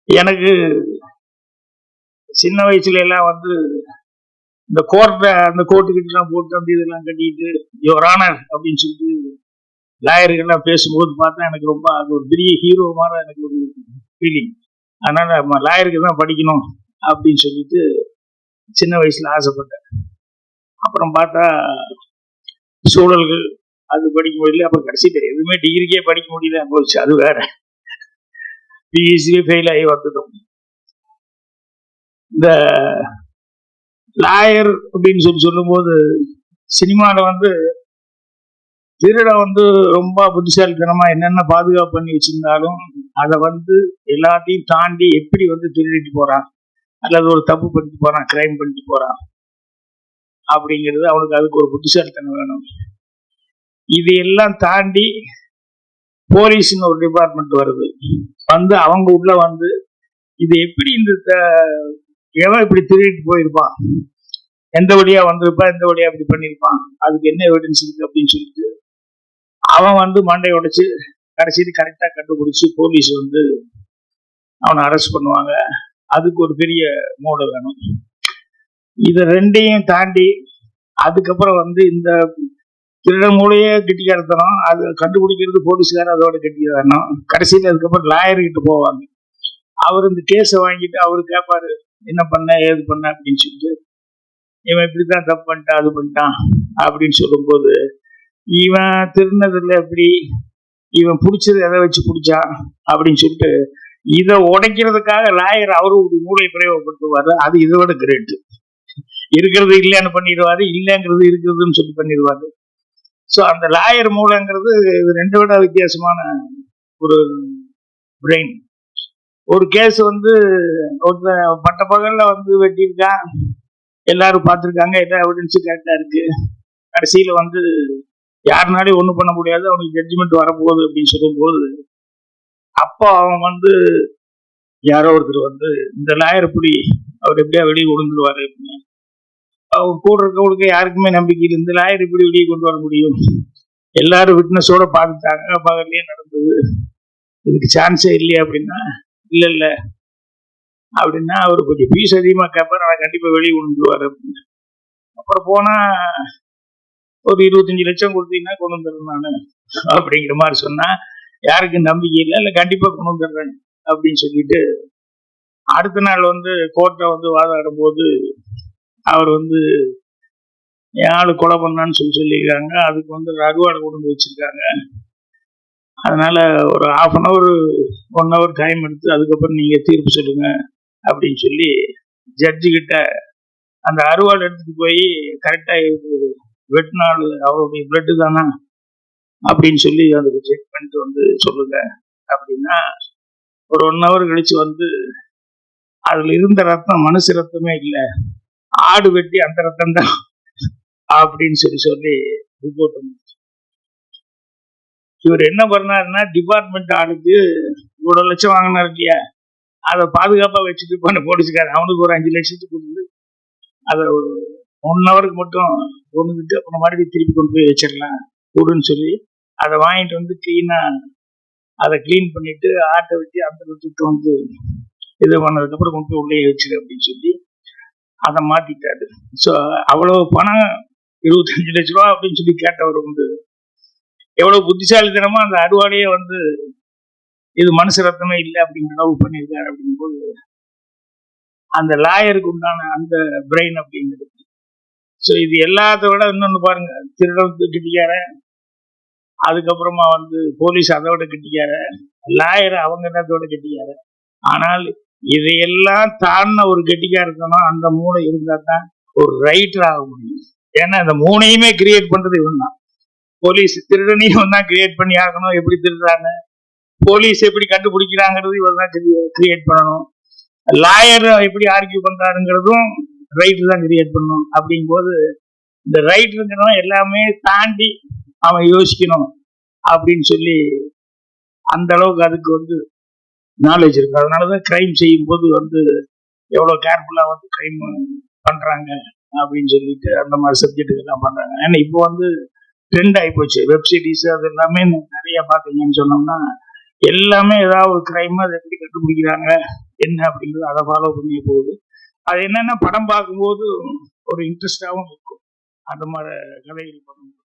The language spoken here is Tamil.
எனக்கு சின்ன வயசுல எல்லாம் வந்து இந்த கோர்ட்டை அந்த கோர்ட்டுக்கிட்டலாம் போட்டு அப்படி இதெல்லாம் கட்டிட்டு யுவர் ஆனர் அப்படின்னு சொல்லிட்டு லாயர்கள்லாம் பேசும்போது பார்த்தா எனக்கு ரொம்ப அது ஒரு பெரிய ஹீரோ மாதிரி எனக்கு ஒரு ஃபீலிங். அதனால நம்ம லாயருக்கு தான் படிக்கணும் அப்படின்னு சொல்லிட்டு சின்ன வயசுல ஆசைப்பட்டேன். அப்புறம் பார்த்தா சூழல்கள் அது படிக்க முடியல. அப்புறம் கடைசியில் எதுவுமே டிகிரிக்கே படிக்க முடியல போச்சு. அது வேற பிஎஸ்சியே ஃபெயில் ஆகி வந்துட்டோம். இந்த லாயர் அப்படின்னு சொல்லும்போது சினிமாவில் வந்து திருட வந்து ரொம்ப புத்திசாலித்தனமா என்னென்ன பாதுகாப்பு பண்ணி வச்சிருந்தாலும் அதை வந்து எல்லாத்தையும் தாண்டி எப்படி வந்து திருடிட்டு போறான் அல்லது ஒரு தப்பு பண்ணிட்டு போறான், கிரைம் பண்ணிட்டு போறான் அப்படிங்கிறது அவனுக்கு அதுக்கு ஒரு புத்திசாலித்தனம் வேணும். இதையெல்லாம் தாண்டி போலீஸ்னு ஒரு டிபார்ட்மெண்ட் வருது. வந்து அவங்க உள்ள வந்து இது எப்படி இந்த எவன் இப்படி திருடிட்டு போயிருப்பான், எந்த வழியா வந்திருப்பான், எந்த வழியா இப்படி பண்ணியிருப்பான், அதுக்கு என்ன எவிடன்ஸ் இருக்கு அப்படின்னு சொல்லிட்டு அவன் வந்து மண்டை உடைச்சு கடைசியில் கரெக்டா கண்டுபிடிச்சு போலீஸ் வந்து அவனை அரெஸ்ட் பண்ணுவாங்க. அதுக்கு ஒரு பெரிய மூளை வேணும். இதை ரெண்டையும் தாண்டி அதுக்கப்புறம் வந்து இந்த திருட மூளையே கெட்டிக்காரத்தனம், அது கண்டுபிடிக்கிறது போலீஸ்காரர் அதோட கெட்டிக்காரணும். கடைசியில் அதுக்கப்புறம் லாயர்கிட்ட போவாங்க. அவர் இந்த கேஸை வாங்கிட்டு அவரு கேட்பாரு என்ன பண்ண ஏது பண்ண அப்படின்னு சொல்லிட்டு, இவன் இப்படித்தான் தப்பு பண்ணிட்டான் அது பண்ணிட்டான் அப்படின்னு சொல்லும்போது இவன் திருநதில் எப்படி இவன் பிடிச்சது எதை வச்சு பிடிச்சான் அப்படின்னு சொல்லிட்டு இதை உடைக்கிறதுக்காக லாயர் அவரு ஒரு மூளை பிரயோகப்படுத்துவாரு. அது இதை விட கிரேட். இருக்கிறது இல்லைன்னு பண்ணிடுவாரு, இல்லைங்கிறது இருக்கிறதுன்னு சொல்லி பண்ணிடுவாரு. ஸோ அந்த லாயர் மூளைங்கிறது ரெண்டு விட வித்தியாசமான ஒரு பிரெயின். ஒரு கேஸ் வந்து ஒரு பட்ட பகல்ல வந்து வெட்டியிருக்கான், எல்லாரும் பார்த்துருக்காங்க, எல்லா எவிடன்ஸும் கரெக்டா இருக்கு. கடைசியில வந்து யாருனாலையும் ஒன்றும் பண்ண முடியாது, அவனுக்கு ஜட்ஜ்மெண்ட் வரப்போகுது அப்படின்னு சொல்லும்போது அப்போ அவன் வந்து யாரோ ஒருத்தர் வந்து இந்த லாயர் எப்படி அவர் எப்படியா வெளியே கொண்டுருவாரு அப்படின்னு அவங்க கூட இருக்கவங்களுக்கு யாருக்குமே நம்பிக்கை இல்லை. இந்த லாயர் இப்படி வெளியே கொண்டு வர முடியும், எல்லாரும் விட்னஸோட பார்த்துட்டாங்க, பகல்லையே நடந்தது, இதுக்கு சான்ஸே இல்லையா அப்படின்னா இல்லை இல்லை அப்படின்னா அவர் கொஞ்சம் ஃபீஸ் அதிகமாக கேட்பார், ஆனால் கண்டிப்பாக வெளியே கொண்டுருவார் அப்படின்னு. அப்புறம் போனா ஒரு 25 லட்சம் கொடுத்தீங்கன்னா கொண்டு வந்துடுறேன் நான் அப்படிங்கிற மாதிரி சொன்னா யாருக்கு நம்பிக்கை இல்லை, இல்லை கண்டிப்பா கொண்டு வந்துடுறேன் அப்படின்னு சொல்லிட்டு அடுத்த நாள் வந்து கோர்ட்டை வந்து வாதாடும் போது அவர் வந்து என் ஆளு கொலை பண்ணான்னு சொல்லியிருக்காங்க. அதுக்கு வந்து அறுவாடை கொண்டு வந்து வச்சிருக்காங்க. அதனால ஒரு 1/2 hour 1 hour டைம் எடுத்து அதுக்கப்புறம் நீங்க தீர்ப்பு சொல்லுங்க அப்படின்னு சொல்லி ஜட்ஜு கிட்ட அந்த அறுவாடை எடுத்துட்டு போய் கரெக்டா வெட்டினாள் அவருடைய பிளட்டு தானா அப்படின்னு சொல்லி அதுக்கு செக் பண்ணிட்டு வந்து சொல்லுங்க அப்படின்னா ஒரு 1 hour கழிச்சு வந்து அதுல இருந்த ரத்தம் மனுஷ ரத்தமே இல்லை, ஆடு வெட்டி அந்த ரத்தம் தான் அப்படின்னு சொல்லி ரிப்போர்ட் வந்து இவர் என்ன பண்ணாருன்னா டிபார்ட்மெண்ட் ஆளுக்கு 1 லட்சம் வாங்கினார் இல்லையா, அதை பாதுகாப்பா வச்சுட்டு பண்ண போலீஸ்கார அவனுக்கு ஒரு 5 லட்சத்துக்கு கொடுத்து அதை ஒரு 1 hour மட்டும் கொண்டுட்டு அப்புறம் மறுபடியும் திருப்பி கொண்டு போய் வச்சிடலாம் கொடுன்னு சொல்லி அதை வாங்கிட்டு வந்து கிளீனா அதை கிளீன் பண்ணிட்டு ஆட்டை வச்சு அந்த லட்சத்தை வந்து இது பண்ணதுக்கப்புறம் கொண்டு போய் உள்ளே வச்சிரு அப்படின்னு சொல்லி அதை மாத்திட்டாரு. ஸோ அவ்வளவு பணம் 25 லட்ச ரூபா அப்படின்னு சொல்லி கேட்டவர் வந்து எவ்வளவு புத்திசாலித்தனமா அந்த அறுவாடையே வந்து இது மனுஷ ரத்தமே இல்லை அப்படிங்கிற அளவு பண்ணியிருக்காரு. அப்படிங்கும்போது அந்த லாயருக்கு உண்டான அந்த பிரெயின் அப்படிங்கிறது. ஸோ இது எல்லாத்த விட இன்னொன்று பாருங்க, திருடம் கிட்டிக்கார, அதுக்கப்புறமா வந்து போலீஸ் அதோட கிட்டிக்கார, லாயர் அவங்க அதோட கெட்டிக்கார. ஆனால் இதையெல்லாம் தாண்டின ஒரு கெட்டிக்கார இருக்கணும், அந்த மூளை இருந்தா தான் ஒரு ரைட்டர் ஆக முடியும். ஏன்னா இந்த மூணையுமே கிரியேட் பண்றது இவன் தான். போலீஸ் திருடனையும் தான் கிரியேட் பண்ணி ஆகணும், எப்படி திருடுறாங்க, போலீஸ் எப்படி கண்டுபிடிக்கிறாங்கிறது இவர் தான் கிரியேட் பண்ணணும், லாயர் எப்படி ஆர்கியூ பண்றாருங்கிறதும் ரைட்டர் தான் கிரியேட் பண்ணணும். அப்படிங்கும் போது இந்த ரைட்டருங்கிறவன் எல்லாமே தாண்டி அவன் யோசிக்கணும் அப்படின்னு சொல்லி அந்த அளவுக்கு அதுக்கு வந்து நாலேஜ் இருக்கு. அதனாலதான் கிரைம் செய்யும் போது வந்து எவ்வளவு கேர்ஃபுல்லா வந்து கிரைம் பண்றாங்க அப்படின்னு சொல்லிட்டு அந்த மாதிரி சப்ஜெக்ட் எல்லாம் பண்றாங்க. ஏன்னா இப்போ வந்து ட்ரெண்ட் ஆகி போச்சு, வெப் சீரிஸ் அது எல்லாமே நிறைய பாத்தீங்கன்னு சொன்னோம்னா எல்லாமே ஏதாவது ஒரு கிரைம் அதை எப்படி கண்டுபிடிக்கிறாங்க என்ன அப்படிங்கிறது அதை ஃபாலோ பண்ணி போகுது. அது என்னென்ன படம் பார்க்கும்போது ஒரு இன்ட்ரெஸ்டாகவும் இருக்கும் அந்த மாதிரி கதைகள் பண்ணும்போது.